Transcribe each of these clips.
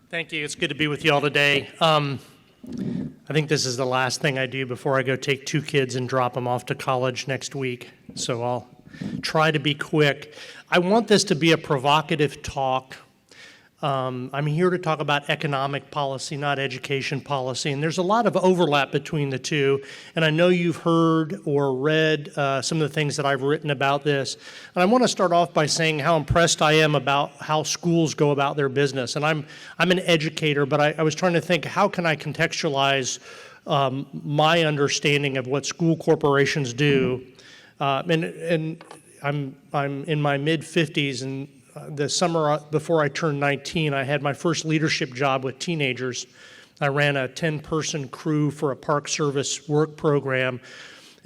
Thank you. It's good to be with you all today. I think this is the last thing I do before I go take 2 kids and drop them off to college next week. So I'll try to be quick. I want this to be a provocative talk. I'm here to talk about economic policy, not education policy, and there's a lot of overlap between the two, and I know you've heard or read some of the things that I've written about this, and I want to start off by saying how impressed I am about how schools go about their business, and I'm an educator, but I was trying to think, how can I contextualize my understanding of what school corporations do, and I'm in my mid-50s, and the summer before I turned 19, I had my first leadership job with teenagers. I ran a 10-person crew for a Park Service work program.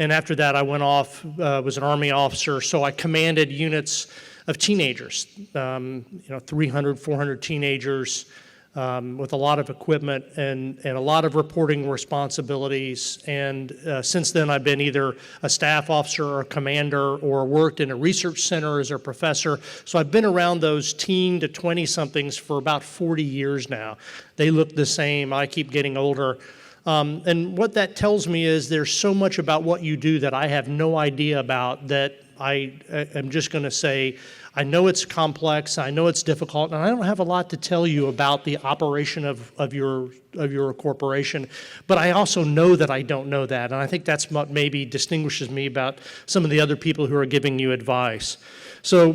And after that, I went off, was an Army officer, so I commanded units of teenagers, 300, 400 teenagers with a lot of equipment and a lot of reporting responsibilities. And since then, I've been either a staff officer or a commander or worked in a research center as a professor. So I've been around those teen to 20-somethings for about 40 years now. They look the same. I keep getting older. And what that tells me is there's so much about what you do that I have no idea about, that I am just going to say, I know it's complex, I know it's difficult, and I don't have a lot to tell you about the operation of your corporation, but I also know that I don't know that, and I think that's what maybe distinguishes me about some of the other people who are giving you advice. So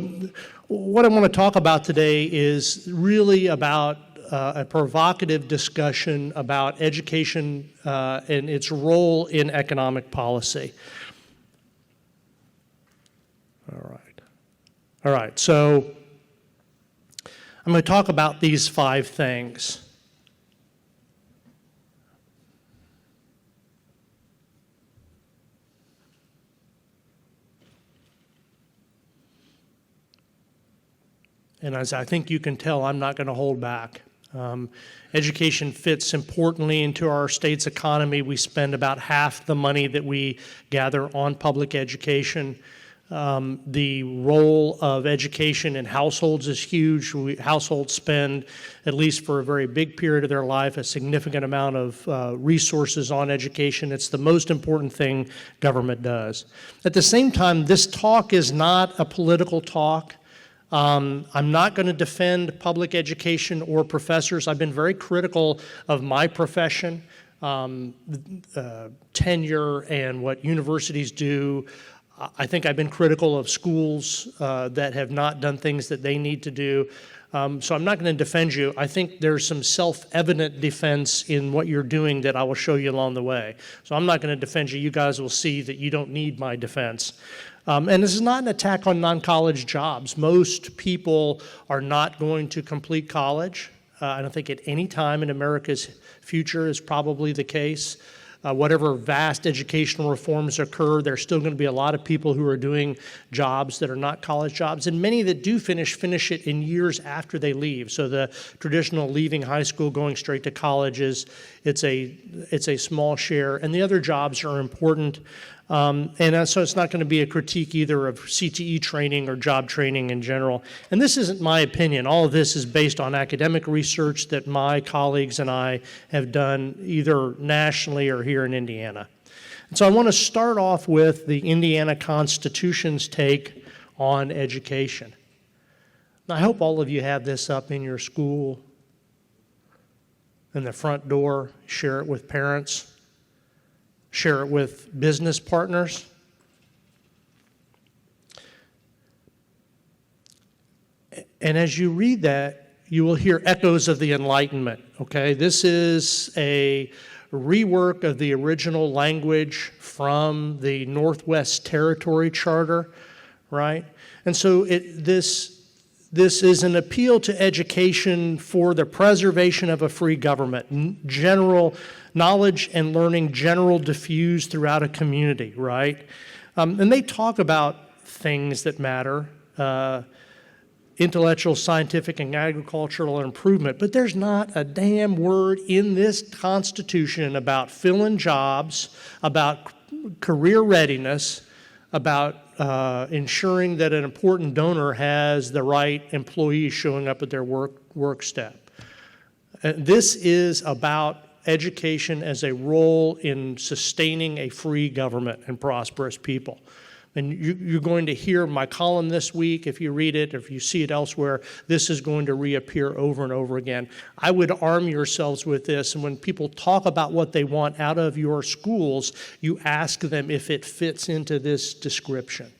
what I want to talk about today is really about a provocative discussion about education and its role in economic policy. All right, so I'm going to talk about these 5 things. And as I think you can tell, I'm not going to hold back. Education fits importantly into our state's economy. We spend about half the money that we gather on public education. The role of education in households is huge. Households spend, at least for a very big period of their life, a significant amount of resources on education. It's the most important thing government does. At the same time, this talk is not a political talk. I'm not going to defend public education or professors. I've been very critical of my profession, tenure and what universities do. I think I've been critical of schools that have not done things that they need to do. So I'm not going to defend you. I think there's some self-evident defense in what you're doing that I will show you along the way. So I'm not going to defend you. You guys will see that you don't need my defense. And this is not an attack on non-college jobs. Most people are not going to complete college. I don't think at any time in America's future is probably the case. Whatever vast educational reforms occur, there's still going to be a lot of people who are doing jobs that are not college jobs, and many that do finish it in years after they leave. So the traditional leaving high school, going straight to college it's a small share, and the other jobs are important. And so it's not going to be a critique either of CTE training or job training in general. And this isn't my opinion. All of this is based on academic research that my colleagues and I have done either nationally or here in Indiana. And so I want to start off with the Indiana Constitution's take on education. Now, I hope all of you have this up in your school, in the front door, share it with parents. Share it with business partners. And as you read that, you will hear echoes of the Enlightenment, okay? This is a rework of the original language from the Northwest Territory Charter, right? And so this is an appeal to education for the preservation of a free government, general knowledge and learning, general diffuse throughout a community, right? And they talk about things that matter, intellectual, scientific, and agricultural improvement, but there's not a damn word in this Constitution about filling jobs, about career readiness, about ensuring that an important donor has the right employees showing up at their work step. This is about education as a role in sustaining a free government and prosperous people. And you're going to hear my column this week, if you read it, or if you see it elsewhere, this is going to reappear over and over again. I would arm yourselves with this, and when people talk about what they want out of your schools, you ask them if it fits into this description.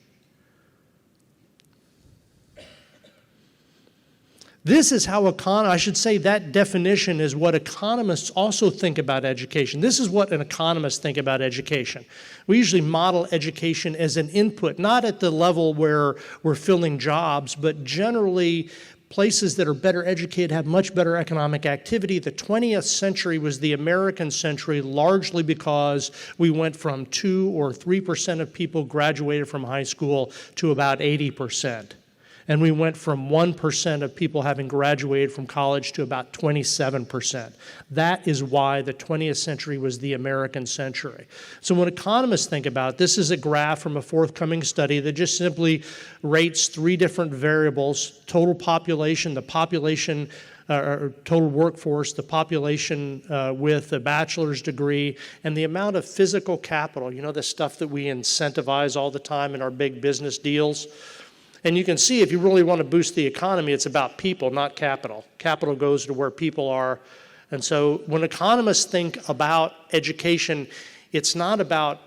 This is how I should say that definition is what economists also think about education. This is what an economist think about education. We usually model education as an input, not at the level where we're filling jobs, but generally places that are better educated have much better economic activity. The 20th century was the American century largely because we went from 2 or 3% of people graduated from high school to about 80%. And we went from 1% of people having graduated from college to about 27%. That is why the 20th century was the American century. So when economists think about it, this is a graph from a forthcoming study that just simply rates 3 different variables: total population, the population or total workforce, the population with a bachelor's degree, and the amount of physical capital, you know, the stuff that we incentivize all the time in our big business deals. And you can see if you really want to boost the economy, it's about people, not capital. Capital goes to where people are. And so when economists think about education, it's not about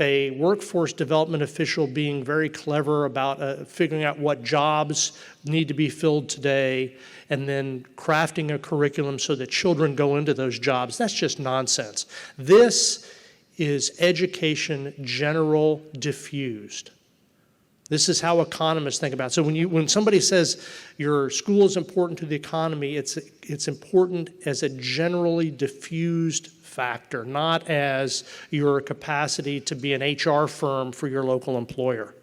a workforce development official being very clever about figuring out what jobs need to be filled today and then crafting a curriculum so that children go into those jobs. That's just nonsense. This is education general diffused. This is how economists think about it. So when somebody says your school is important to the economy, it's important as a generally diffused factor, not as your capacity to be an HR firm for your local employer.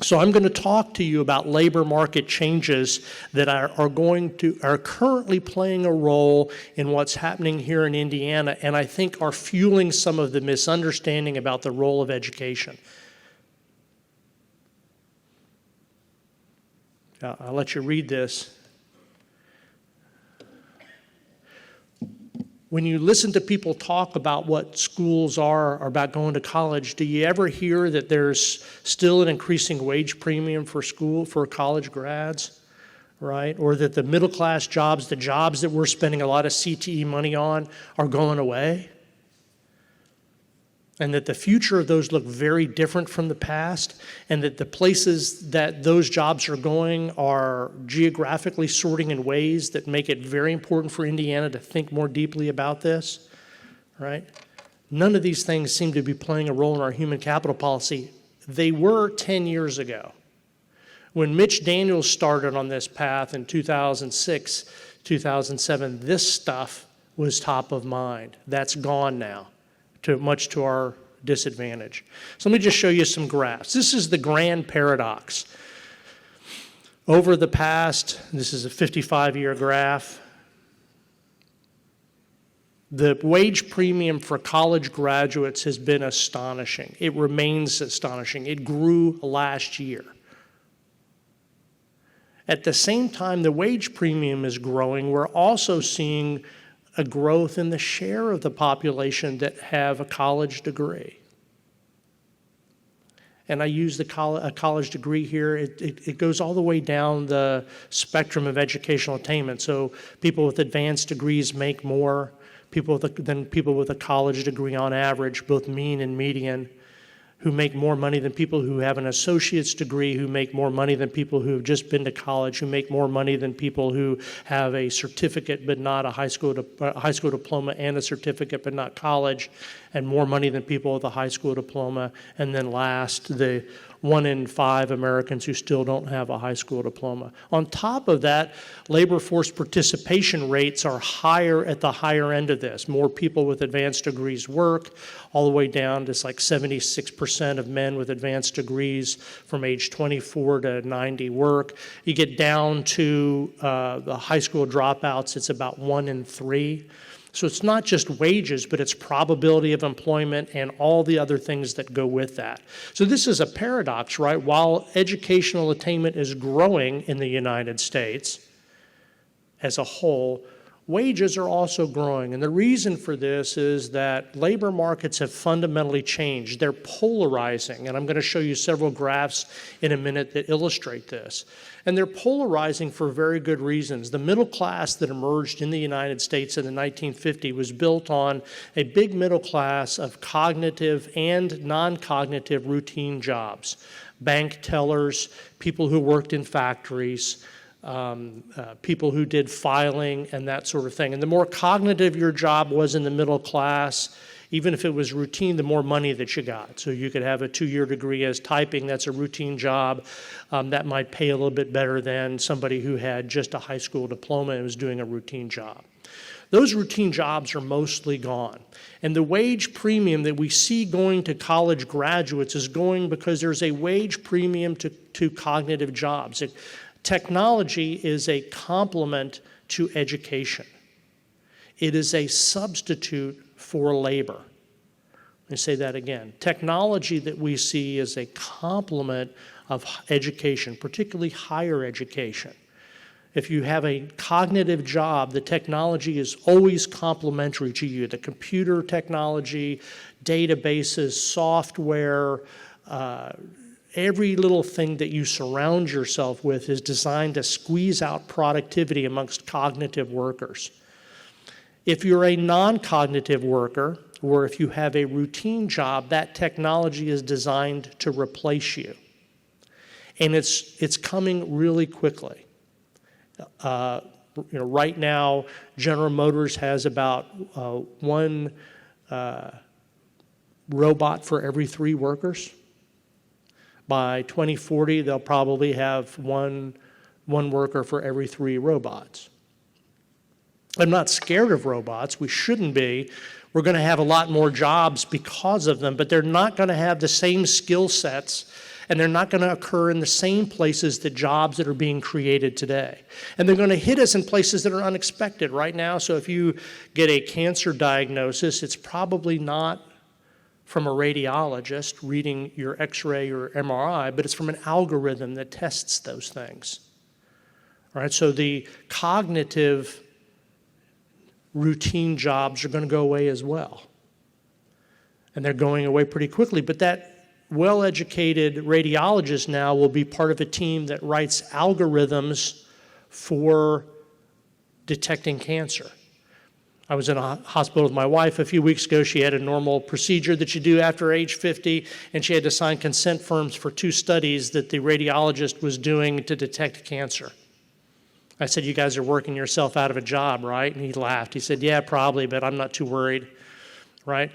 So I'm going to talk to you about labor market changes that are currently playing a role in what's happening here in Indiana, and I think are fueling some of the misunderstanding about the role of education. I'll let you read this. When you listen to people talk about what schools are or about going to college, do you ever hear that there's still an increasing wage premium for college grads, right? Or that the middle class jobs, the jobs that we're spending a lot of CTE money on, are going away? And that the future of those look very different from the past, and that the places that those jobs are going are geographically sorting in ways that make it very important for Indiana to think more deeply about this, right? None of these things seem to be playing a role in our human capital policy. They were 10 years ago. When Mitch Daniels started on this path in 2006, 2007, this stuff was top of mind. That's gone now, much to our disadvantage. So let me just show you some graphs. This is the grand paradox. Over the past, this is a 55-year graph, the wage premium for college graduates has been astonishing. It remains astonishing. It grew last year. At the same time the wage premium is growing, we're also seeing a growth in the share of the population that have a college degree. And I use a college degree here. It goes all the way down the spectrum of educational attainment. So people with advanced degrees make more than people with a college degree on average, both mean and median, who make more money than people who have an associate's degree, who make more money than people who have just been to college, who make more money than people who have a certificate but not a high school diploma and a certificate but not college, and more money than people with a high school diploma. And then last, the 1 in 5 Americans who still don't have a high school diploma. On top of that, labor force participation rates are higher at the higher end of this. More people with advanced degrees work, all the way down to like 76% of men with advanced degrees from age 24 to 90 work. You get down to the high school dropouts, it's about 1 in 3. So it's not just wages, but it's probability of employment and all the other things that go with that. So this is a paradox, right? While educational attainment is growing in the United States, as a whole, wages are also growing. And the reason for this is that labor markets have fundamentally changed. They're polarizing. And I'm going to show you several graphs in a minute that illustrate this. And they're polarizing for very good reasons. The middle class that emerged in the United States in the 1950s was built on a big middle class of cognitive and non-cognitive routine jobs. Bank tellers, people who worked in factories, people who did filing and that sort of thing. And the more cognitive your job was in the middle class, even if it was routine, the more money that you got. So you could have a 2-year degree as typing, that's a routine job. That might pay a little bit better than somebody who had just a high school diploma and was doing a routine job. Those routine jobs are mostly gone. And the wage premium that we see going to college graduates is going because there's a wage premium to cognitive jobs. Technology is a complement to education. It is a substitute for labor. Let me say that again. Technology that we see is a complement of education, particularly higher education. If you have a cognitive job, the technology is always complementary to you. The computer technology, databases, software, every little thing that you surround yourself with is designed to squeeze out productivity amongst cognitive workers. If you're a non-cognitive worker, or if you have a routine job, that technology is designed to replace you. And it's coming really quickly. Right now, General Motors has about one robot for every 3 workers. By 2040, they'll probably have one worker for every 3 robots. I'm not scared of robots. We shouldn't be. We're going to have a lot more jobs because of them, but they're not going to have the same skill sets, and they're not going to occur in the same places that jobs that are being created today. And they're going to hit us in places that are unexpected right now. So if you get a cancer diagnosis, it's probably not from a radiologist reading your X-ray or MRI, but it's from an algorithm that tests those things. All right, so the cognitive routine jobs are going to go away as well. And they're going away pretty quickly, but that well-educated radiologist now will be part of a team that writes algorithms for detecting cancer. I was in a hospital with my wife a few weeks ago. She had a normal procedure that you do after age 50, and she had to sign consent forms for 2 studies that the radiologist was doing to detect cancer. I said, "You guys are working yourself out of a job, right?" And he laughed. He said, "Yeah, probably, but I'm not too worried," right?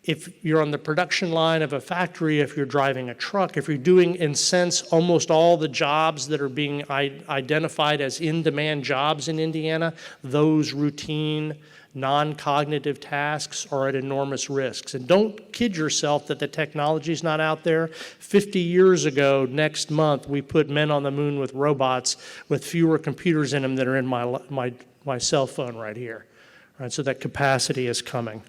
If you're on the production line of a factory, if you're driving a truck, if you're doing, in sense, almost all the jobs that are being identified as in-demand jobs in Indiana, those routine, non-cognitive tasks are at enormous risks. And don't kid yourself that the technology's not out there. 50 years ago, next month, we put men on the moon with robots with fewer computers in them that are in my cell phone right here. Right, so that capacity is coming.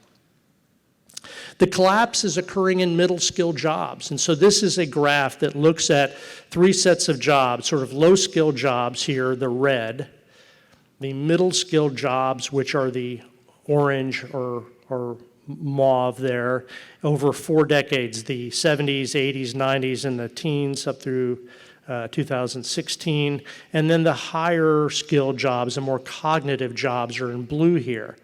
The collapse is occurring in middle-skill jobs. And so this is a graph that looks at 3 sets of jobs, sort of low-skill jobs here, the red, the middle-skill jobs, which are the orange or mauve there, over 4 decades, the 70s, 80s, 90s, and the teens up through 2016. And then the higher skill jobs, the more cognitive jobs are in blue here.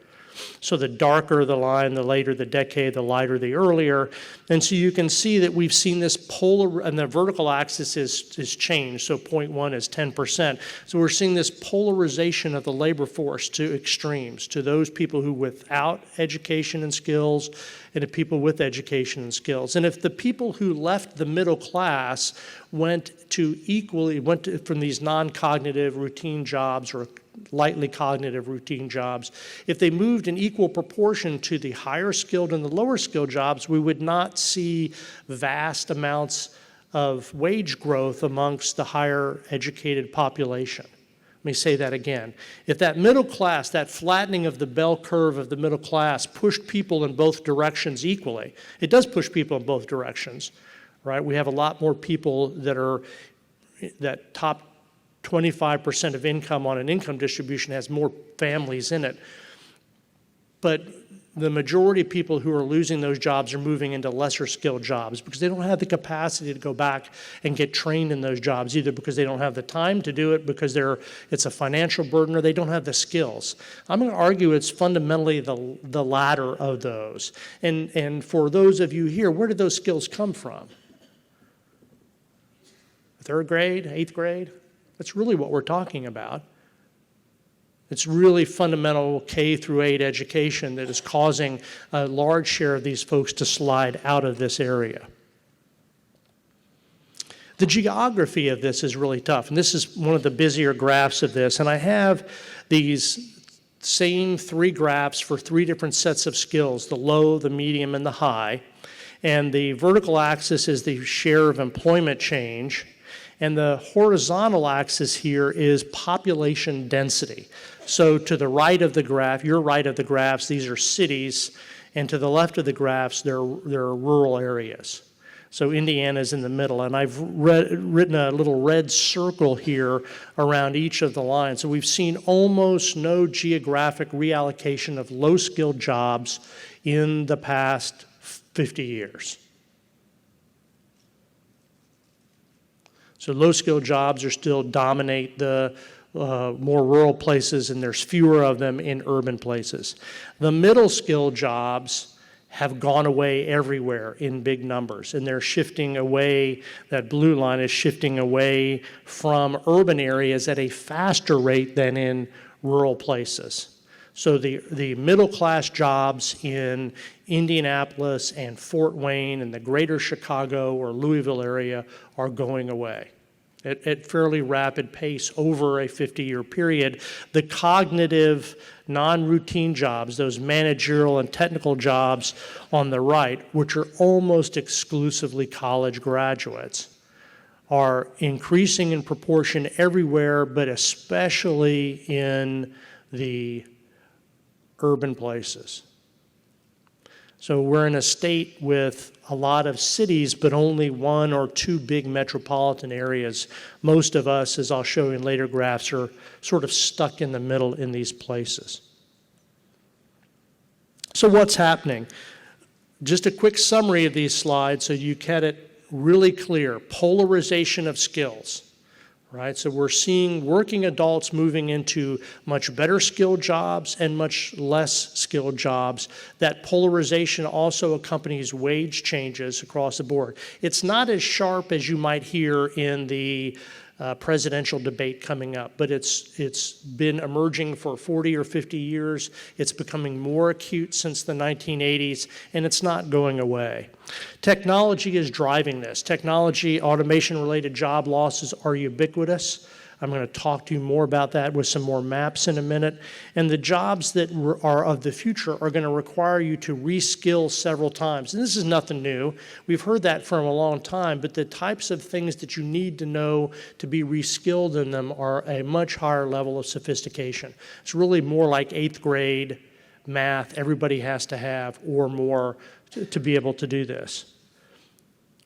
So the darker the line, the later the decade, the lighter the earlier. And so you can see that we've seen this polar, and the vertical axis is changed, so 0.1 is 10%. So we're seeing this polarization of the labor force to extremes, to those people who without education and skills and to people with education and skills. And if the people who left the middle class went from these non-cognitive routine jobs or lightly cognitive routine jobs, if they moved in equal proportion to the higher skilled and the lower skilled jobs, we would not see vast amounts of wage growth amongst the higher educated population. Let me say that again. If that middle class, that flattening of the bell curve of the middle class pushed people in both directions equally, it does push people in both directions, right? We have a lot more people that top 25% of income on an income distribution has more families in it. But the majority of people who are losing those jobs are moving into lesser skilled jobs because they don't have the capacity to go back and get trained in those jobs, either because they don't have the time to do it, because it's a financial burden, or they don't have the skills. I'm going to argue it's fundamentally the latter of those. And for those of you here, where did those skills come from? Third grade, eighth grade? That's really what we're talking about. It's really fundamental K through 8 education that is causing a large share of these folks to slide out of this area. The geography of this is really tough, and this is one of the busier graphs of this. And I have these same 3 graphs for 3 different sets of skills, the low, the medium, and the high. And the vertical axis is the share of employment change, and the horizontal axis here is population density. So to the right of the graph, your right of the graphs, these are cities, and to the left of the graphs, they're rural areas. So Indiana's in the middle, and I've written a little red circle here around each of the lines. So we've seen almost no geographic reallocation of low-skilled jobs in the past 50 years. So low-skilled jobs are still dominate the more rural places, and there's fewer of them in urban places. The middle-skilled jobs have gone away everywhere in big numbers, and they're shifting away. That blue line is shifting away from urban areas at a faster rate than in rural places. So the middle-class jobs in Indianapolis and Fort Wayne and the greater Chicago or Louisville area are going away at fairly rapid pace over a 50-year period. The cognitive, non-routine jobs, those managerial and technical jobs on the right, which are almost exclusively college graduates, are increasing in proportion everywhere, but especially in the urban places. So we're in a state with a lot of cities, but only 1 or 2 big metropolitan areas. Most of us, as I'll show you in later graphs, are sort of stuck in the middle in these places. So what's happening? Just a quick summary of these slides so you get it really clear. Polarization of skills. Right, so we're seeing working adults moving into much better skilled jobs and much less skilled jobs. That polarization also accompanies wage changes across the board. It's not as sharp as you might hear in the presidential debate coming up, but it's been emerging for 40 or 50 years. It's becoming more acute since the 1980s, and it's not going away. Technology is driving this. Technology, automation-related job losses are ubiquitous. I'm going to talk to you more about that with some more maps in a minute. And the jobs that are of the future are going to require you to reskill several times. And this is nothing new. We've heard that for a long time, but the types of things that you need to know to be reskilled in them are a much higher level of sophistication. It's really more like 8th grade math everybody has to have or more to be able to do this.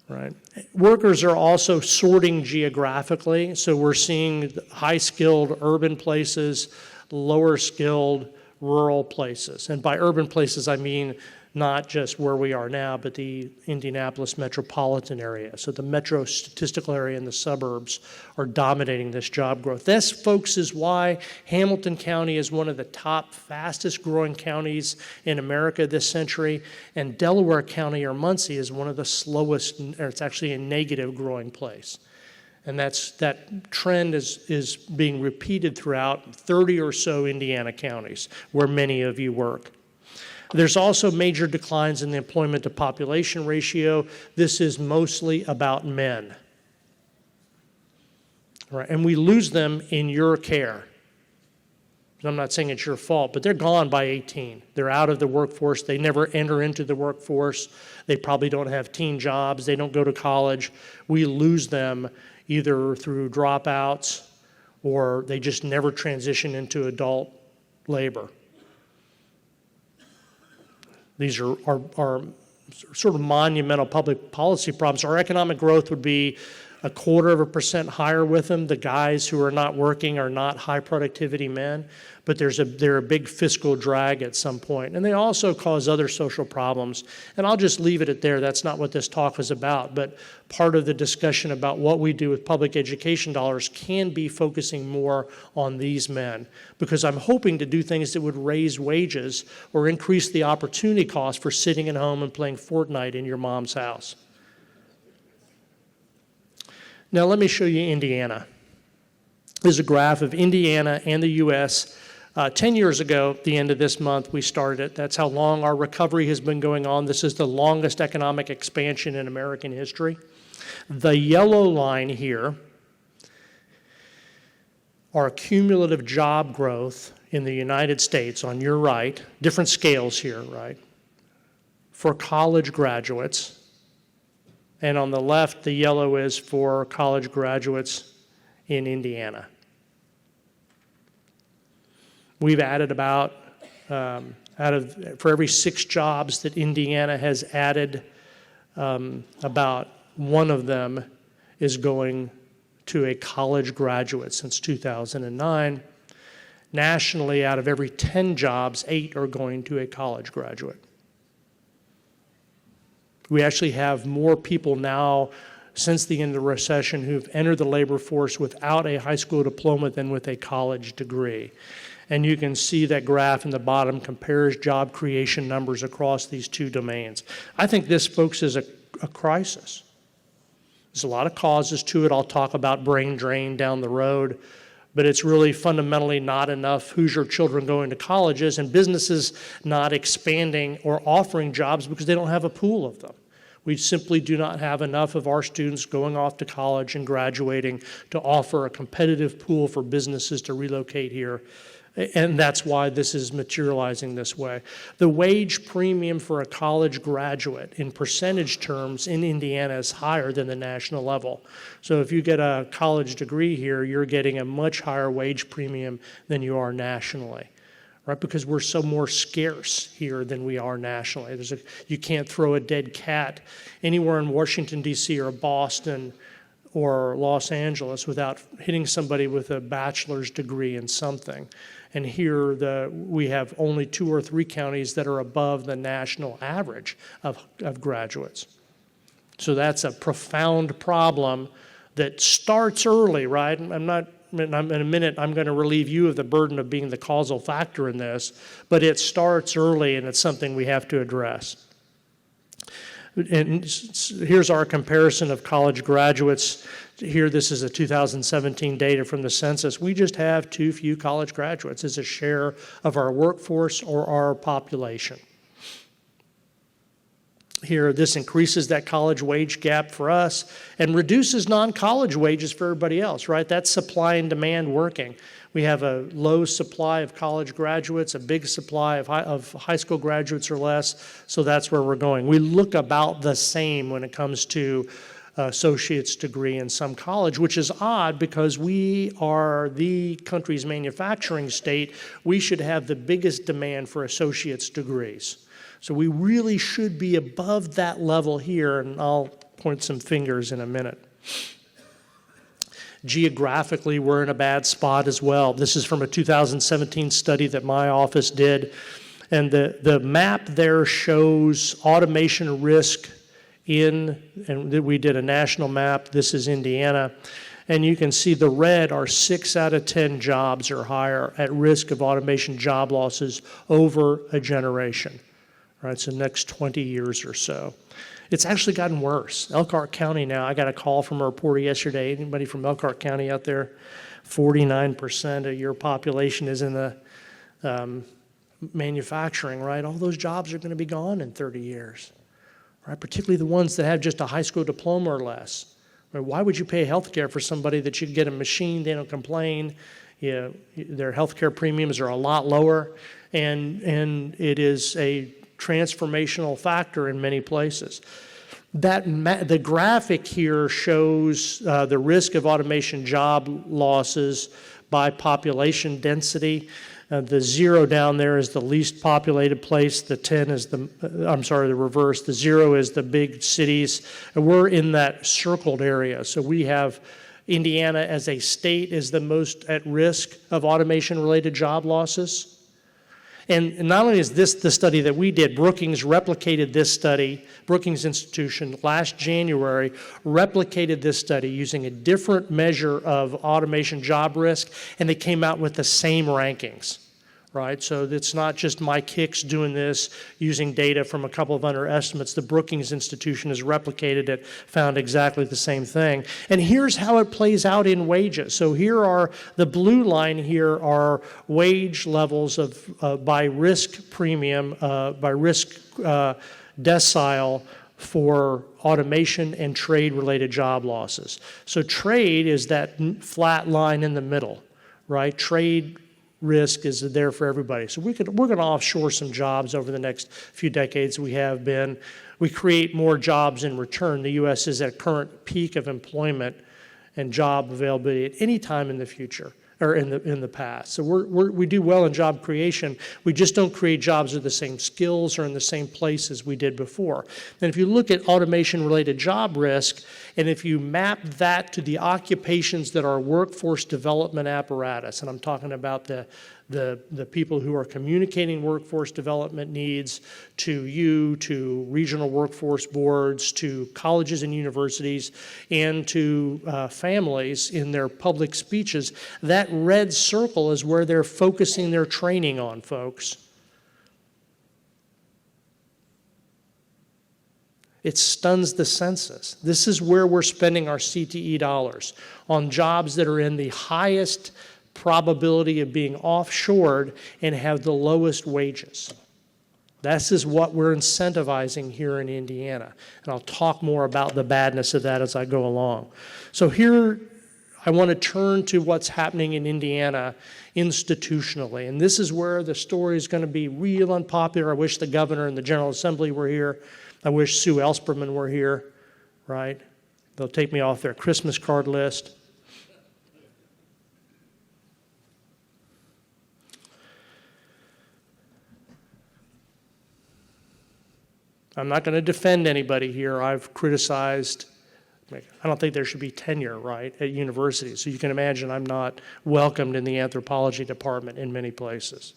Right. Workers are also sorting geographically, so we're seeing high-skilled urban places, lower-skilled rural places. And by urban places, I mean not just where we are now, but the Indianapolis metropolitan area. So the metro statistical area and the suburbs are dominating this job growth. This, folks, is why Hamilton County is one of the top fastest growing counties in America this century, and Delaware County or Muncie is one of the slowest, or it's actually a negative growing place. And that trend is being repeated throughout 30 or so Indiana counties where many of you work. There's also major declines in the employment to population ratio. This is mostly about men. Right, and we lose them in your care. I'm not saying it's your fault, but they're gone by 18. They're out of the workforce. They never enter into the workforce. They probably don't have teen jobs. They don't go to college. We lose them either through dropouts or they just never transition into adult labor. These are sort of monumental public policy problems. Our economic growth would be 0.25% higher with them. The guys who are not working are not high productivity men, but they're a big fiscal drag at some point. And they also cause other social problems. And I'll just leave it at there. That's not what this talk is about. But part of the discussion about what we do with public education dollars can be focusing more on these men, because I'm hoping to do things that would raise wages or increase the opportunity cost for sitting at home and playing Fortnite in your mom's house. Now let me show you Indiana. This is a graph of Indiana and the U.S. 10 years ago, at the end of this month, we started it. That's how long our recovery has been going on. This is the longest economic expansion in American history. The yellow line here are cumulative job growth in the United States on your right, different scales here, right, for college graduates. And on the left, the yellow is for college graduates in Indiana. We've added about, for every 6 jobs that Indiana has added, about 1 of them is going to a college graduate since 2009. Nationally, out of every 10 jobs, 8 are going to a college graduate. We actually have more people now since the end of the recession who've entered the labor force without a high school diploma than with a college degree. And you can see that graph in the bottom compares job creation numbers across these 2 domains. I think this, folks, is a crisis. There's a lot of causes to it. I'll talk about brain drain down the road, but it's really fundamentally not enough Hoosier children going to colleges and businesses not expanding or offering jobs because they don't have a pool of them. We simply do not have enough of our students going off to college and graduating to offer a competitive pool for businesses to relocate here. And that's why this is materializing this way. The wage premium for a college graduate in percentage terms in Indiana is higher than the national level. So if you get a college degree here, you're getting a much higher wage premium than you are nationally, right? Because we're so more scarce here than we are nationally. You can't throw a dead cat anywhere in Washington, D.C. or Boston or Los Angeles without hitting somebody with a bachelor's degree in something. And here we have only 2 or 3 counties that are above the national average of graduates. So that's a profound problem that starts early, right? In a minute, I'm going to relieve you of the burden of being the causal factor in this, but it starts early and it's something we have to address. And here's our comparison of college graduates. Here, this is a 2017 data from the census. We just have too few college graduates as a share of our workforce or our population. Here, this increases that college wage gap for us and reduces non-college wages for everybody else, right? That's supply and demand working. We have a low supply of college graduates, a big supply of high school graduates or less, so that's where we're going. We look about the same when it comes to associate's degree in some college, which is odd because we are the country's manufacturing state. We should have the biggest demand for associate's degrees. So we really should be above that level here, and I'll point some fingers in a minute. Geographically, we're in a bad spot as well. This is from a 2017 study that my office did. And the map there shows automation risk and we did a national map. This is Indiana. And you can see the red are 6 out of 10 jobs or higher at risk of automation job losses over a generation. Right, so next 20 years or so. It's actually gotten worse. Elkhart County now, I got a call from a reporter yesterday. Anybody from Elkhart County out there? 49% of your population is in the manufacturing, right? All those jobs are going to be gone in 30 years, right? Particularly the ones that have just a high school diploma or less. Right? Why would you pay health care for somebody that you can get a machine, they don't complain, their health care premiums are a lot lower, and it is a transformational factor in many places. The graphic here shows the risk of automation job losses by population density. The 0 down there is the least populated place. The 10 is the reverse. The 0 is the big cities. And we're in that circled area. So we have Indiana as a state is the most at risk of automation-related job losses. And not only is this the study that we did, Brookings replicated this study, Brookings Institution last January replicated this study using a different measure of automation job risk, and they came out with the same rankings, right? So it's not just Mike Hicks doing this using data from a couple of underestimates. The Brookings Institution has replicated it, found exactly the same thing. And here's how it plays out in wages. So here are, the blue line here are wage levels of by risk premium, by risk decile for automation and trade-related job losses. So trade is that flat line in the middle, right? Trade risk is there for everybody. So we're going to offshore some jobs over the next few decades. We have been. We create more jobs in return. The U.S. is at current peak of employment and job availability at any time in the future or in the past. So we do well in job creation. We just don't create jobs with the same skills or in the same places we did before. And if you look at automation-related job risk, and if you map that to the occupations that are workforce development apparatus, and I'm talking about the people who are communicating workforce development needs to you, to regional workforce boards, to colleges and universities, and to families in their public speeches, that red circle is where they're focusing their training on, folks. It stuns the senses. This is where we're spending our CTE dollars, on jobs that are in the highest probability of being offshored and have the lowest wages. This is what we're incentivizing here in Indiana. And I'll talk more about the badness of that as I go along. So here, I want to turn to what's happening in Indiana institutionally. And this is where the story is going to be real unpopular. I wish the governor and the General Assembly were here. I wish Sue Ellspermann were here, right? They'll take me off their Christmas card list. I'm not going to defend anybody here. I've criticized, I don't think there should be tenure, right, at universities. So you can imagine I'm not welcomed in the anthropology department in many places.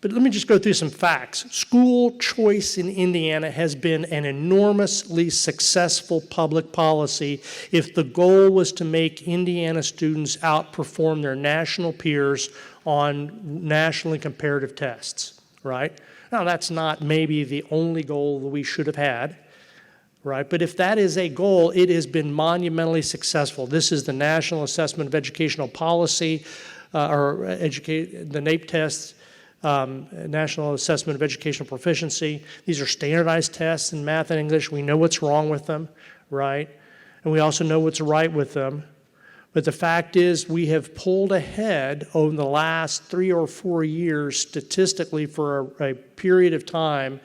But let me just go through some facts. School choice in Indiana has been an enormously successful public policy if the goal was to make Indiana students outperform their national peers on nationally comparative tests, right? Now, that's not maybe the only goal that we should have had, right? But if that is a goal, it has been monumentally successful. This is the National Assessment of Educational Policy, the NAEP tests, National Assessment of Educational Proficiency. These are standardized tests in math and English. We know what's wrong with them, right? And we also know what's right with them. But the fact is, we have pulled ahead over the last 3 or 4 years statistically for a period of time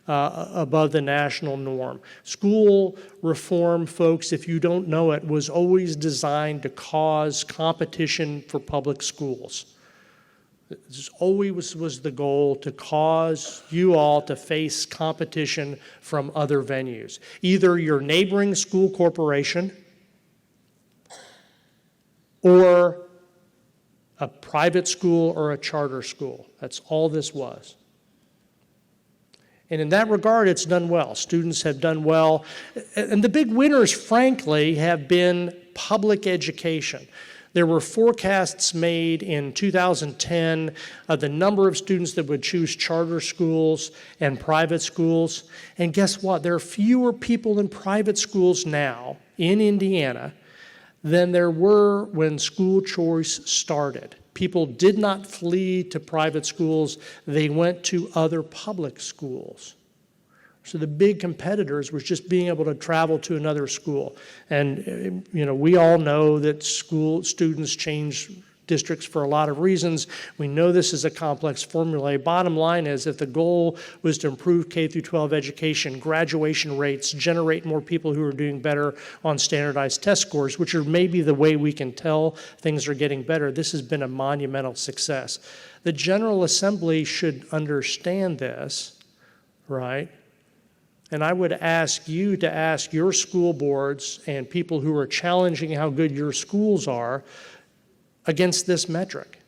above the national norm. School reform, folks, if you don't know it, was always designed to cause competition for public schools. This always was the goal, to cause you all to face competition from other venues. Either your neighboring school corporation or a private school or a charter school. That's all this was. And in that regard, it's done well. Students have done well. And the big winners, frankly, have been public education. There were forecasts made in 2010 of the number of students that would choose charter schools and private schools. And guess what? There are fewer people in private schools now in Indiana than there were when school choice started. People did not flee to private schools. They went to other public schools. So the big competitors was just being able to travel to another school. And we all know that school students change districts for a lot of reasons. We know this is a complex formula. Bottom line is, if the goal was to improve K through 12 education, graduation rates, generate more people who are doing better on standardized test scores, which are maybe the way we can tell things are getting better, this has been a monumental success. The General Assembly should understand this, right? And I would ask you to ask your school boards and people who are challenging how good your schools are against this metric.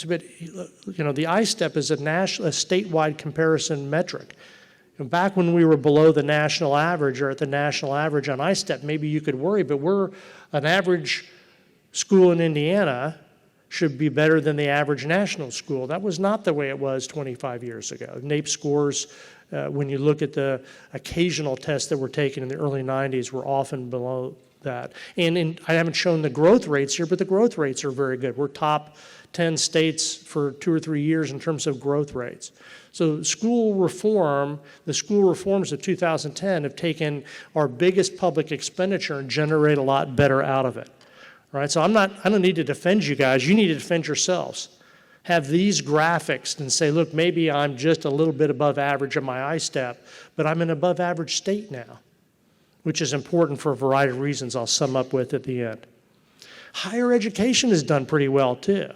But, you know, the ISTEP is a statewide comparison metric. Back when we were below the national average or at the national average on ISTEP, maybe you could worry, but we're an average school in Indiana should be better than the average national school. That was not the way it was 25 years ago. NAEP scores, when you look at the occasional tests that were taken in the early 90s, were often below that. And I haven't shown the growth rates here, but the growth rates are very good. We're top 10 states for 2 or 3 years in terms of growth rates. So school reform, the school reforms of 2010 have taken our biggest public expenditure and generate a lot better out of it. Right? So I don't need to defend you guys. You need to defend yourselves. Have these graphics and say, look, maybe I'm just a little bit above average on my ISTEP, but I'm an above average state now, which is important for a variety of reasons I'll sum up with at the end. Higher education has done pretty well too.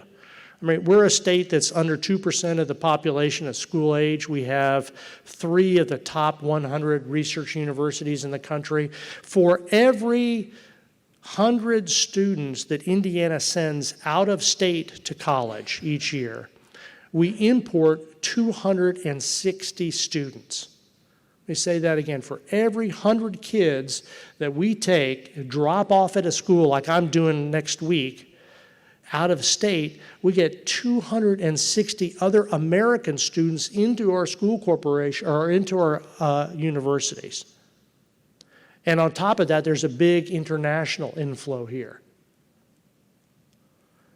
I mean, we're a state that's under 2% of the population at school age. We have 3 of the top 100 research universities in the country. For every 100 students that Indiana sends out of state to college each year, we import 260 students. Let me say that again. For every 100 kids that we take, drop off at a school like I'm doing next week, out of state, we get 260 other American students into our school corporation or into our universities. And on top of that, there's a big international inflow here.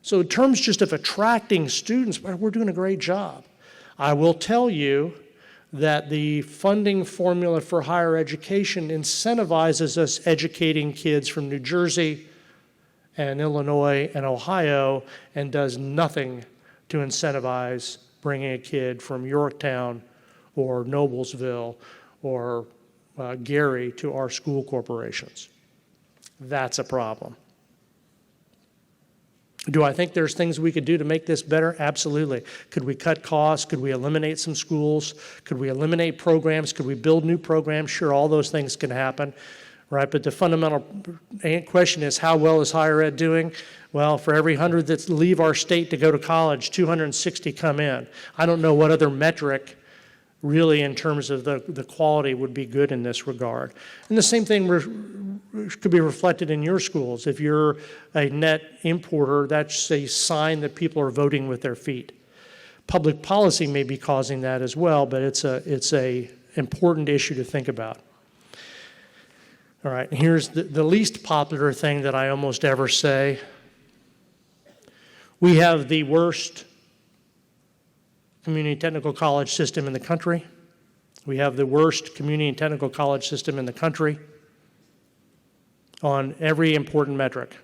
So in terms just of attracting students, we're doing a great job. I will tell you that the funding formula for higher education incentivizes us educating kids from New Jersey and Illinois and Ohio and does nothing to incentivize bringing a kid from Yorktown or Noblesville or Gary to our school corporations. That's a problem. Do I think there's things we could do to make this better? Absolutely. Could we cut costs? Could we eliminate some schools? Could we eliminate programs? Could we build new programs? Sure, all those things can happen, right? But the fundamental question is, how well is higher ed doing? Well, for every 100 that leave our state to go to college, 260 come in. I don't know what other metric really in terms of the quality would be good in this regard. And the same thing could be reflected in your schools. If you're a net importer, that's a sign that people are voting with their feet. Public policy may be causing that as well, but it's a important issue to think about. All right, here's the least popular thing that I almost ever say. We have the worst community technical college system in the country. We have the worst community and technical college system in the country on every important metric.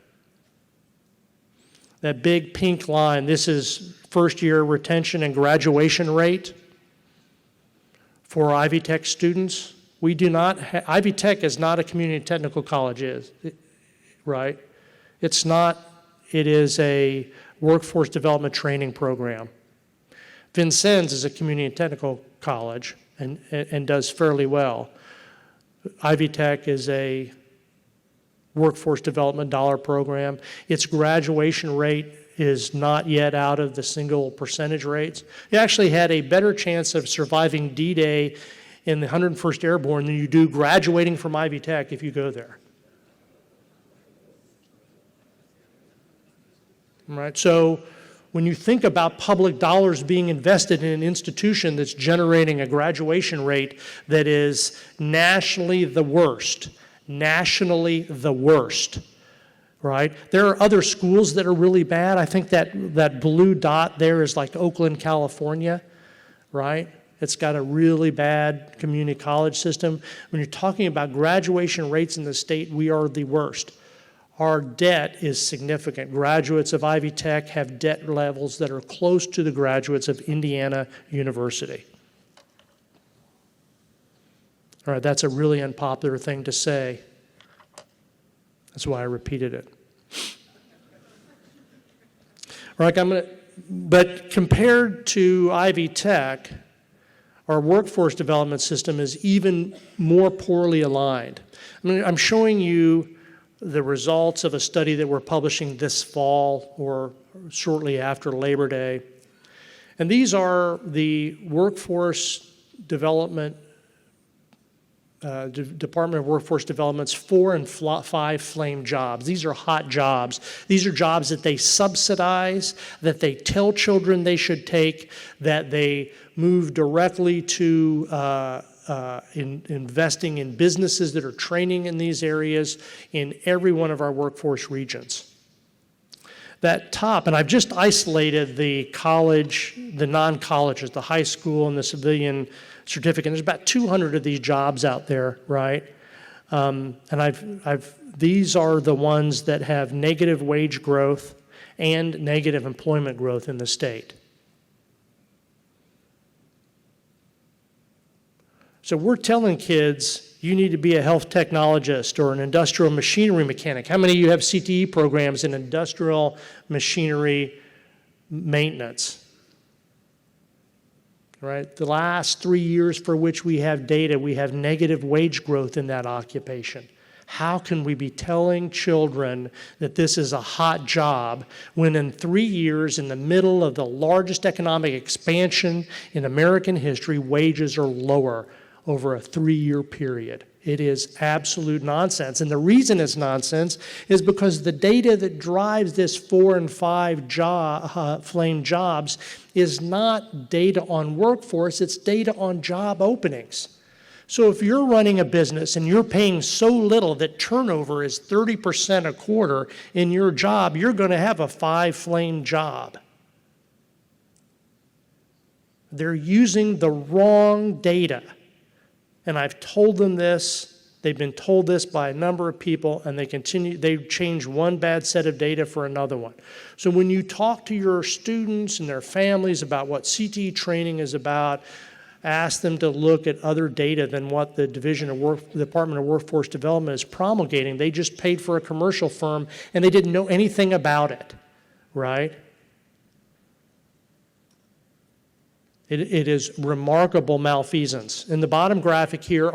That big pink line, this is first-year retention and graduation rate for Ivy Tech students. We do not Ivy Tech is not a community technical college, right? It's not. It is a workforce development training program. Vincennes is a community and technical college and does fairly well. Ivy Tech is a workforce development dollar program. Its graduation rate is not yet out of the single percentage rates. You actually had a better chance of surviving D-Day in the 101st Airborne than you do graduating from Ivy Tech if you go there. All right, so when you think about public dollars being invested in an institution that's generating a graduation rate that is nationally the worst, right? There are other schools that are really bad. I think that blue dot there is like Oakland, California, right? It's got a really bad community college system. When you're talking about graduation rates in the state, we are the worst. our debt is significant. Graduates of Ivy Tech have debt levels that are close to the graduates of Indiana University. All right, that's a really unpopular thing to say. That's why I repeated it. All right, but compared to Ivy Tech, our workforce development system is even more poorly aligned. I'm showing you the results of a study that we're publishing this fall or shortly after Labor Day. And these are the workforce development, Department of Workforce Development's 4 and 5 flame jobs. These are hot jobs. These are jobs that they subsidize, that they tell children they should take, that they move directly to investing in businesses that are training in these areas in every one of our workforce regions. That top, and I've just isolated the college, the non-colleges, the high school and the civilian certificate. There's about 200 of these jobs out there, right? And these are the ones that have negative wage growth and negative employment growth in the state. So we're telling kids, you need to be a health technologist or an industrial machinery mechanic. How many of you have CTE programs in industrial machinery maintenance? Right? The last 3 years for which we have data, we have negative wage growth in that occupation. How can we be telling children that this is a hot job when in 3 years, in the middle of the largest economic expansion in American history, wages are lower over a 3-year period? It is absolute nonsense. And the reason it's nonsense is because the data that drives this 4 and 5 flame jobs is not data on workforce, it's data on job openings. So if you're running a business and you're paying so little that turnover is 30% a quarter in your job, you're going to have a 5 flame job. They're using the wrong data. And I've told them this, they've been told this by a number of people, and they change one bad set of data for another one. So when you talk to your students and their families about what CTE training is about, ask them to look at other data than what the Department of Workforce Development is promulgating. They just paid for a commercial firm, and they didn't know anything about it, right? It is remarkable malfeasance. In the bottom graphic here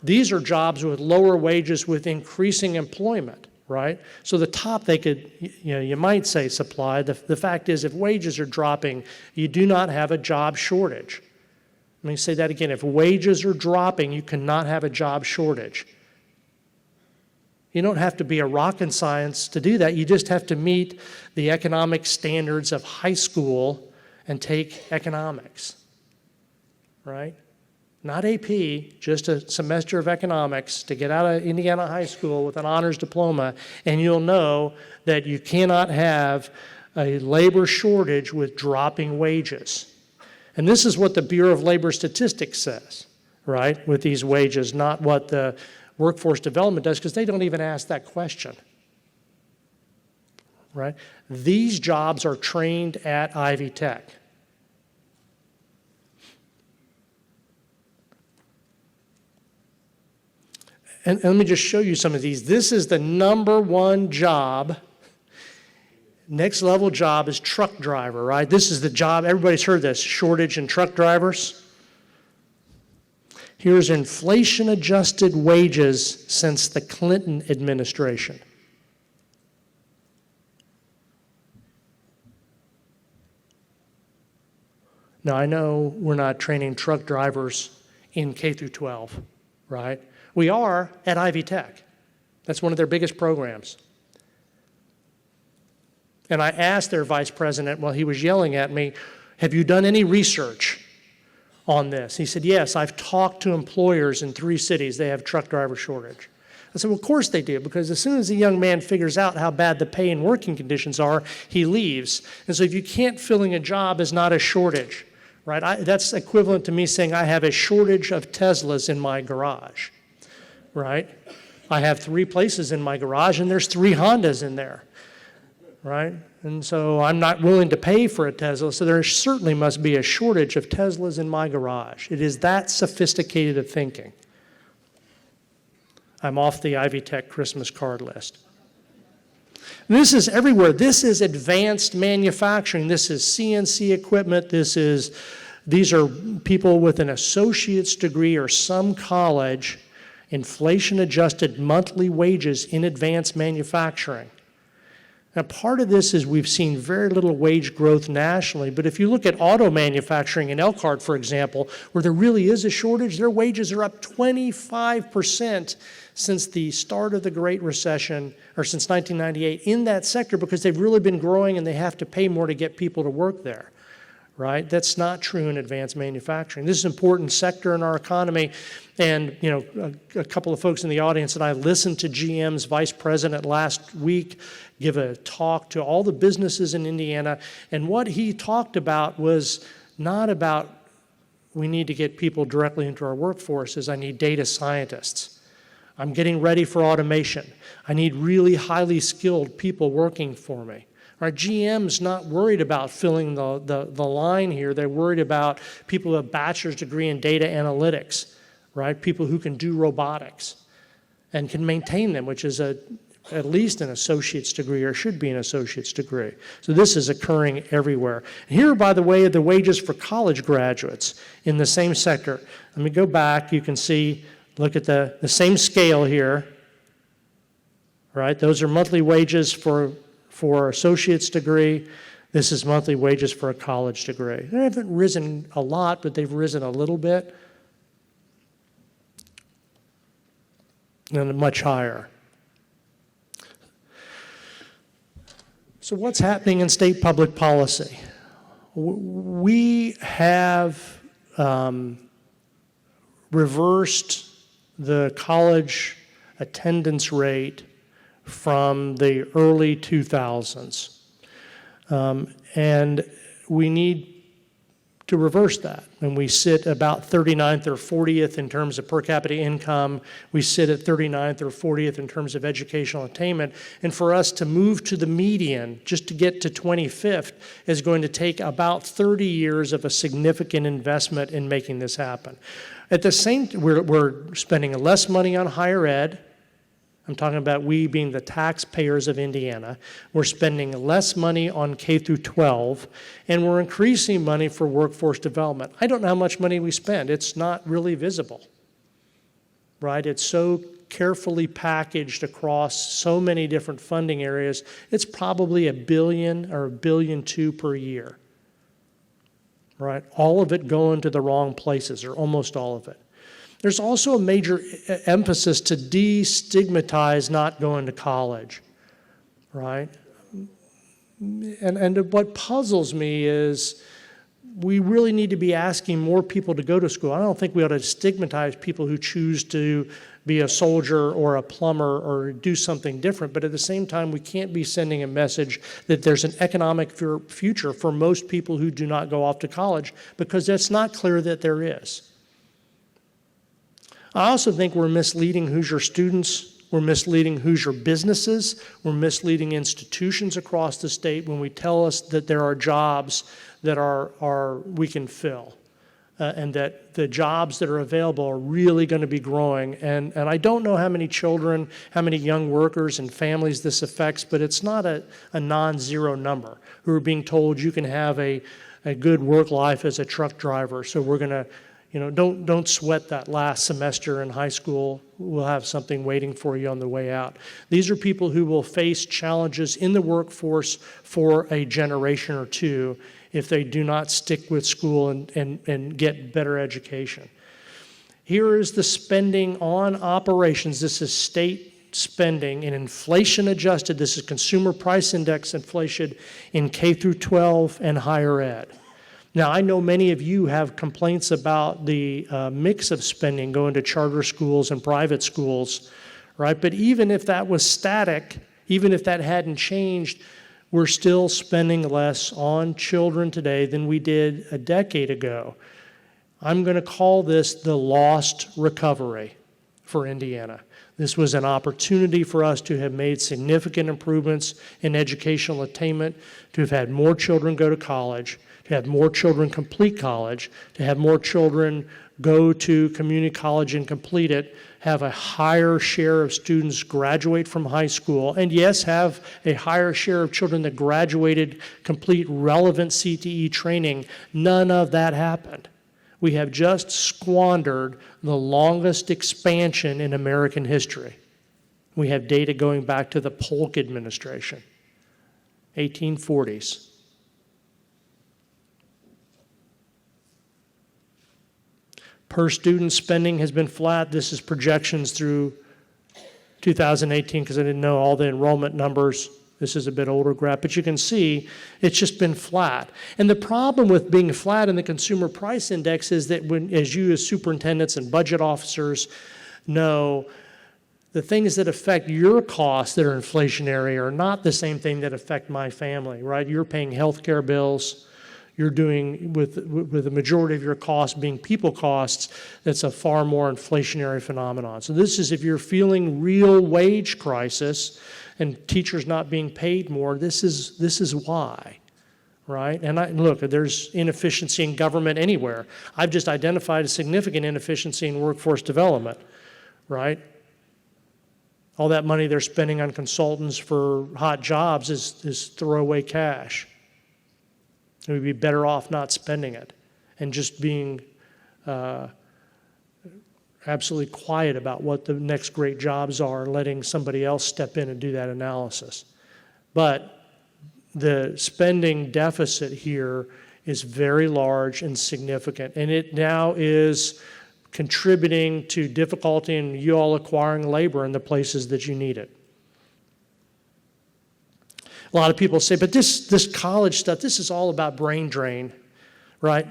these are jobs with lower wages with increasing employment, right? So the top they could, you might say supply. The fact is if wages are dropping, you do not have a job shortage. Let me say that again. If wages are dropping, you cannot have a job shortage. You don't have to be a rocket science to do that. You just have to meet the economic standards of high school and take economics, right? Not AP, just a semester of economics to get out of Indiana high school with an honors diploma, and you'll know that you cannot have a labor shortage with dropping wages. And this is what the Bureau of Labor Statistics says, right, with these wages, not what the workforce development does, because they don't even ask that question. Right? These jobs are trained at Ivy Tech. And let me just show you some of these. This is the number one job. Next level job is truck driver, right? This is the job, everybody's heard this, shortage in truck drivers. Here's inflation-adjusted wages since the Clinton administration. Now, I know we're not training truck drivers in K through 12, right? We are at Ivy Tech. That's one of their biggest programs. And I asked their vice president while he was yelling at me, have you done any research on this? He said, yes, I've talked to employers in 3 cities. They have truck driver shortage. I said, well, of course they do, because as soon as a young man figures out how bad the pay and working conditions are, he leaves. And so if you can't filling a job is not a shortage, right? That's equivalent to me saying I have a shortage of Teslas in my garage, right? I have 3 places in my garage, and there's 3 Hondas in there, right? And so I'm not willing to pay for a Tesla, so there certainly must be a shortage of Teslas in my garage. It is that sophisticated of thinking. I'm off the Ivy Tech Christmas card list. This is everywhere. This is advanced manufacturing. This is CNC equipment. These are people with an associate's degree or some college, inflation-adjusted monthly wages in advanced manufacturing. Now, part of this is we've seen very little wage growth nationally, but if you look at auto manufacturing in Elkhart, for example, where there really is a shortage, their wages are up 25% since the start of the Great Recession, or since 1998, in that sector, because they've really been growing and they have to pay more to get people to work there, right? That's not true in advanced manufacturing. This is an important sector in our economy, and a couple of folks in the audience and I listened to GM's vice president last week give a talk to all the businesses in Indiana, and what he talked about was not about we need to get people directly into our workforce, as I need data scientists. I'm getting ready for automation. I need really highly skilled people working for me. Our GM's not worried about filling the line here. They're worried about people with a bachelor's degree in data analytics, right? People who can do robotics and can maintain them, which is at least an associate's degree, or should be an associate's degree. So this is occurring everywhere. And here, by the way, are the wages for college graduates in the same sector. Let me go back. You can see, look at the same scale here, right? Those are monthly wages for associate's degree. This is monthly wages for a college degree. They haven't risen a lot, but they've risen a little bit, and much higher. So what's happening in state public policy? We have reversed the college attendance rate from the early 2000s. And we need to reverse that. And we sit about 39th or 40th in terms of per capita income. We sit at 39th or 40th in terms of educational attainment. And for us to move to the median, just to get to 25th, is going to take about 30 years of a significant investment in making this happen. At the same time, we're spending less money on higher ed. I'm talking about we being the taxpayers of Indiana. We're spending less money on K through 12, and we're increasing money for workforce development. I don't know how much money we spend. It's not really visible, right? It's so carefully packaged across so many different funding areas. It's probably $1 billion or $1.2 billion per year, right? All of it going to the wrong places, or almost all of it. There's also a major emphasis to destigmatize not going to college, right? And what puzzles me is we really need to be asking more people to go to school. I don't think we ought to stigmatize people who choose to be a soldier or a plumber or do something different, but at the same time, we can't be sending a message that there's an economic future for most people who do not go off to college, because that's not clear that there is. I also think we're misleading Hoosier students, we're misleading Hoosier businesses, we're misleading institutions across the state when we tell us that there are jobs that we can fill, and that the jobs that are available are really going to be growing. And I don't know how many children, how many young workers and families this affects, but it's not a non-zero number who are being told you can have a good work life as a truck driver, so we're going to don't sweat that last semester in high school. We'll have something waiting for you on the way out. These are people who will face challenges in the workforce for a generation or two if they do not stick with school and get better education. Here is the spending on operations. This is state spending and inflation adjusted. This is consumer price index inflation in K through 12 and higher ed. Now, I know many of you have complaints about the mix of spending going to charter schools and private schools, right? But even if that was static, even if that hadn't changed, we're still spending less on children today than we did a decade ago. I'm going to call this the lost recovery. for Indiana. This was an opportunity for us to have made significant improvements in educational attainment, to have had more children go to college, to have more children complete college, to have more children go to community college and complete it, have a higher share of students graduate from high school, and yes, have a higher share of children that graduated complete relevant CTE training. None of that happened. We have just squandered the longest expansion in American history. We have data going back to the Polk administration, 1840s. Per student spending has been flat. This is projections through 2018 because I didn't know all the enrollment numbers. This is a bit older graph, but you can see it's just been flat. And the problem with being flat in the consumer price index is that as you as superintendents and budget officers know, the things that affect your costs that are inflationary are not the same thing that affect my family, right? You're paying healthcare bills. You're doing, with the majority of your costs being people costs, that's a far more inflationary phenomenon. So this is if you're feeling real wage crisis and teachers not being paid more, this is why, right? And look, there's inefficiency in government anywhere. I've just identified a significant inefficiency in workforce development, right? All that money they're spending on consultants for hot jobs is throwaway cash. We'd be better off not spending it and just being absolutely quiet about what the next great jobs are and letting somebody else step in and do that analysis. But the spending deficit here is very large and significant, and it now is contributing to difficulty in you all acquiring labor in the places that you need it. A lot of people say, but this college stuff, this is all about brain drain, right?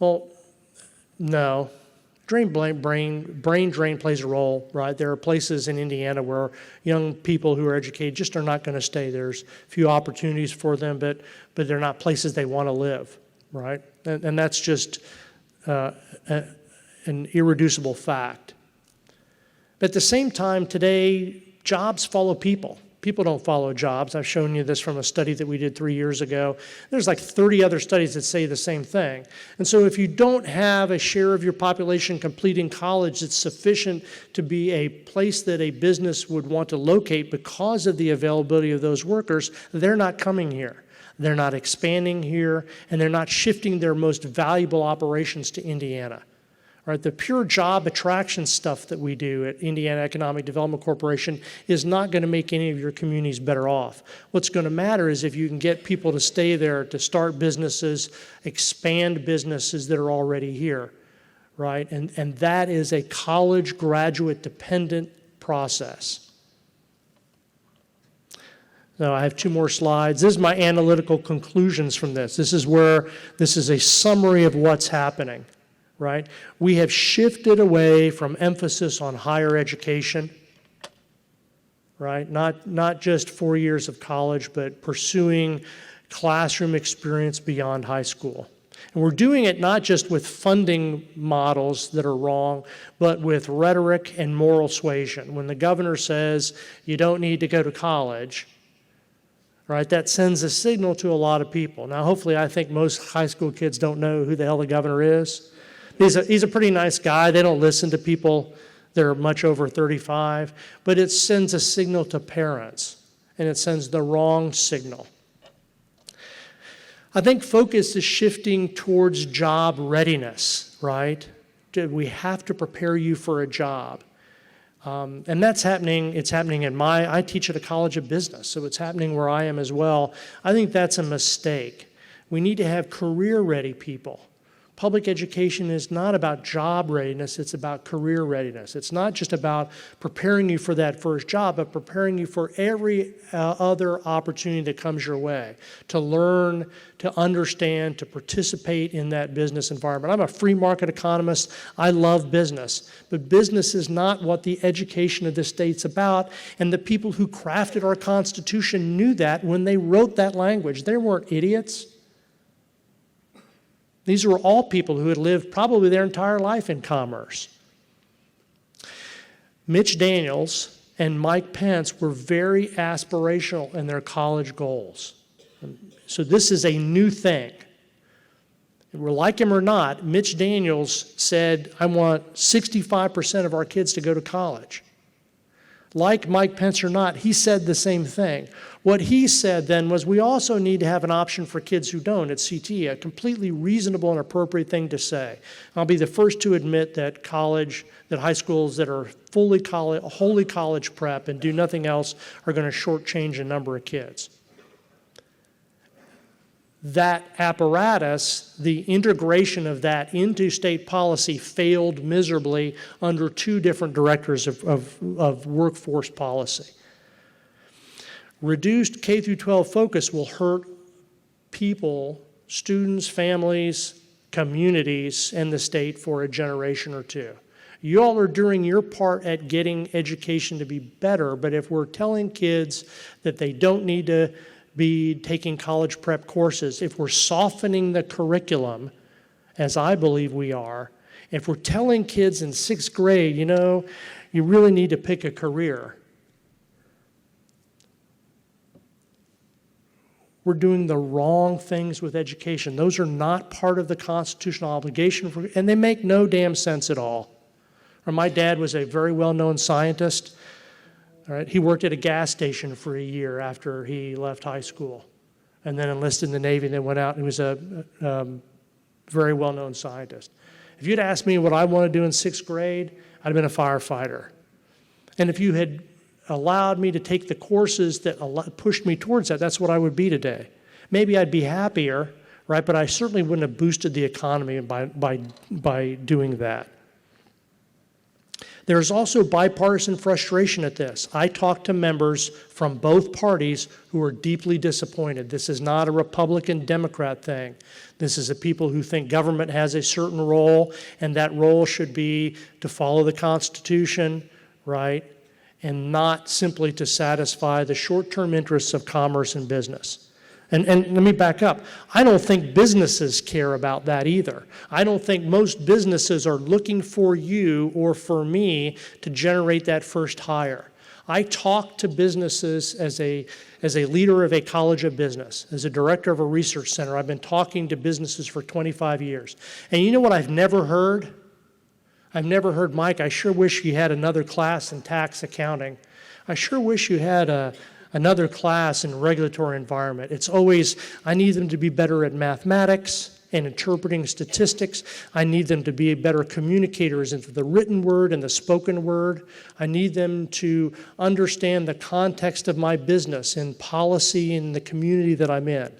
Well, no. Brain drain plays a role, right? There are places in Indiana where young people who are educated just are not going to stay. There's few opportunities for them, but they're not places they want to live, right? And that's just an irreducible fact. But at the same time, today, jobs follow people. People don't follow jobs. I've shown you this from a study that we did 3 years ago. There's like 30 other studies that say the same thing. And so if you don't have a share of your population completing college that's sufficient to be a place that a business would want to locate because of the availability of those workers, they're not coming here. They're not expanding here, and they're not shifting their most valuable operations to Indiana. Right, the pure job attraction stuff that we do at Indiana Economic Development Corporation is not going to make any of your communities better off. What's going to matter is if you can get people to stay there, to start businesses, expand businesses that are already here, right? And that is a college graduate dependent process. Now, I have 2 more slides. This is my analytical conclusions from this. This is a summary of what's happening. Right? We have shifted away from emphasis on higher education, right? Not just 4 years of college, but pursuing classroom experience beyond high school. And we're doing it not just with funding models that are wrong, but with rhetoric and moral suasion. When the governor says you don't need to go to college, right, that sends a signal to a lot of people. Now, hopefully, I think most high school kids don't know who the hell the governor is. He's a pretty nice guy. They don't listen to people that are much over 35, but it sends a signal to parents, and it sends the wrong signal. I think focus is shifting towards job readiness, right? We have to prepare you for a job. And that's happening. It's happening I teach at a college of business, so it's happening where I am as well. I think that's a mistake. We need to have career-ready people. Public education is not about job readiness, it's about career readiness. It's not just about preparing you for that first job, but preparing you for every other opportunity that comes your way, to learn, to understand, to participate in that business environment. I'm a free market economist. I love business, but business is not what the education of this state's about, and the people who crafted our Constitution knew that when they wrote that language. They weren't idiots. These were all people who had lived probably their entire life in commerce. Mitch Daniels and Mike Pence were very aspirational in their college goals. So this is a new thing. We're like him or not, Mitch Daniels said, I want 65% of our kids to go to college. Like Mike Pence or not, he said the same thing. What he said then was we also need to have an option for kids who don't at CT, a completely reasonable and appropriate thing to say. I'll be the first to admit that high schools that are wholly college prep and do nothing else are going to shortchange a number of kids. That apparatus, the integration of that into state policy failed miserably under two different directors of workforce policy. Reduced K through 12 focus will hurt people, students, families, communities, and the state for a generation or two. You all are doing your part at getting education to be better, but if we're telling kids that they don't need to be taking college prep courses, if we're softening the curriculum, as I believe we are, if we're telling kids in 6th grade, you really need to pick a career, we're doing the wrong things with education. Those are not part of the constitutional obligation, and they make no damn sense at all. My dad was a very well-known scientist. All right, he worked at a gas station for a year after he left high school and then enlisted in the Navy and then went out and he was a very well-known scientist. If you'd asked me what I want to do in 6th grade, I'd have been a firefighter. And if you had allowed me to take the courses that pushed me towards that, that's what I would be today. Maybe I'd be happier, right? But I certainly wouldn't have boosted the economy by doing that. There's also bipartisan frustration at this. I talked to members from both parties who are deeply disappointed. This is not a Republican-Democrat thing. This is a people who think government has a certain role, and that role should be to follow the Constitution, right, and not simply to satisfy the short-term interests of commerce and business. And let me back up. I don't think businesses care about that either. I don't think most businesses are looking for you or for me to generate that first hire. I talk to businesses as a leader of a college of business, as a director of a research center. I've been talking to businesses for 25 years. And you know what I've never heard? I've never heard, Mike, I sure wish you had another class in tax accounting. I sure wish you had another class in regulatory environment. It's always, I need them to be better at mathematics and interpreting statistics. I need them to be better communicators into the written word and the spoken word. I need them to understand the context of my business and policy in the community that I'm in.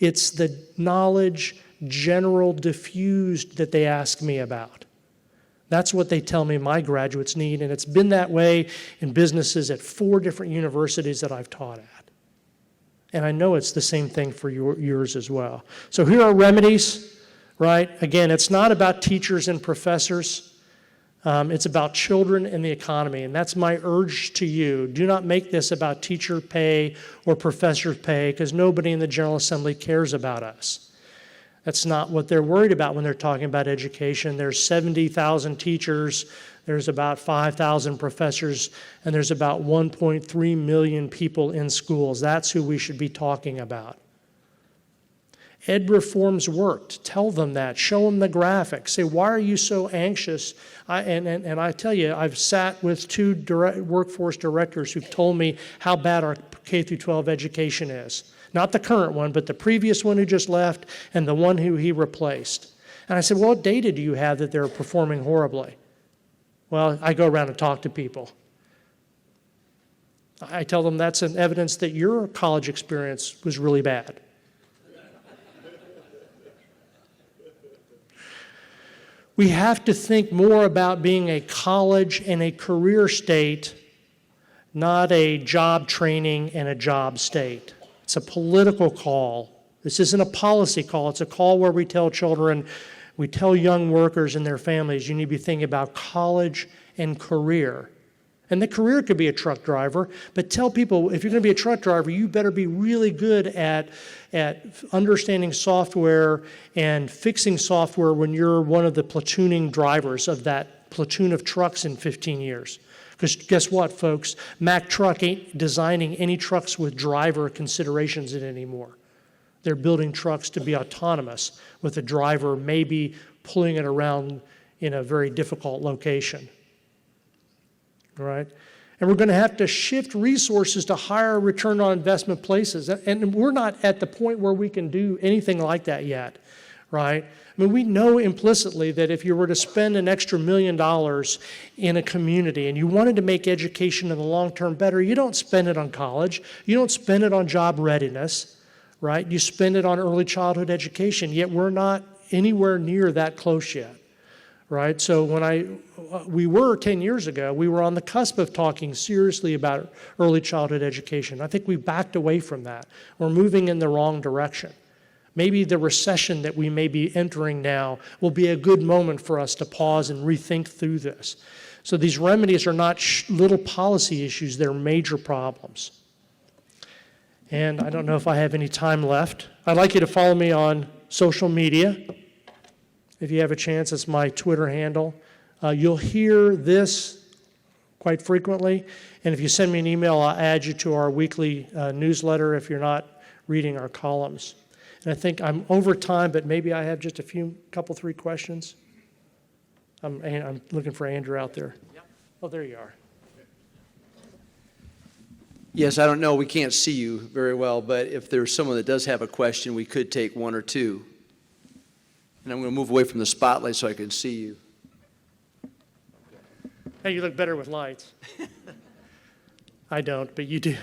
It's the knowledge, general, diffused that they ask me about. That's what they tell me my graduates need, and it's been that way in businesses at 4 different universities that I've taught at. And I know it's the same thing for yours as well. So here are remedies, right? Again, it's not about teachers and professors. It's about children and the economy, and that's my urge to you. Do not make this about teacher pay or professor pay, because nobody in the General Assembly cares about us. That's not what they're worried about when they're talking about education. There's 70,000 teachers, there's about 5,000 professors, and there's about 1.3 million people in schools. That's who we should be talking about. Ed reforms worked. Tell them that. Show them the graphics. Say, why are you so anxious? And I tell you, I've sat with 2 workforce directors who've told me how bad our K through 12 education is. Not the current one, but the previous one who just left and the one who he replaced. And I said, well, what data do you have that they're performing horribly? Well, I go around and talk to people. I tell them that's an evidence that your college experience was really bad. We have to think more about being a college and a career state, not a job training and a job state. It's a political call. This isn't a policy call. It's a call where we tell children, we tell young workers and their families, you need to be thinking about college and career. And the career could be a truck driver, but tell people, if you're going to be a truck driver, you better be really good at understanding software and fixing software when you're one of the platooning drivers of that platoon of trucks in 15 years. Because guess what, folks? Mack Truck ain't designing any trucks with driver considerations in it anymore. They're building trucks to be autonomous with a driver maybe pulling it around in a very difficult location. All right? And we're going to have to shift resources to higher return on investment places. And we're not at the point where we can do anything like that yet, right? I mean, we know implicitly that if you were to spend an extra $1 million in a community and you wanted to make education in the long term better, you don't spend it on college. You don't spend it on job readiness, right? You spend it on early childhood education, yet we're not anywhere near that close yet. Right? So we were 10 years ago, we were on the cusp of talking seriously about early childhood education. I think we backed away from that. We're moving in the wrong direction. Maybe the recession that we may be entering now will be a good moment for us to pause and rethink through this. So these remedies are not little policy issues, they're major problems. And I don't know if I have any time left. I'd like you to follow me on social media. If you have a chance, it's my Twitter handle. You'll hear this quite frequently. And if you send me an email, I'll add you to our weekly newsletter if you're not reading our columns. And I think I'm over time, but maybe I have just a couple, 3 questions. I'm looking for Andrew out there. Yep. Oh, there you are. Yes, I don't know. We can't see you very well, but if there's someone that does have a question, we could take 1 or 2. And I'm going to move away from the spotlight so I can see you. Hey, you look better with lights. I don't, but you do.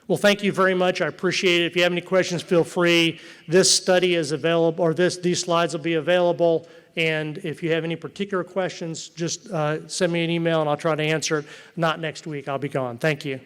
Well, thank you very much. I appreciate it. If you have any questions, feel free. This study is available, or these slides will be available. And if you have any particular questions, just send me an email and I'll try to answer it. Not next week. I'll be gone. Thank you.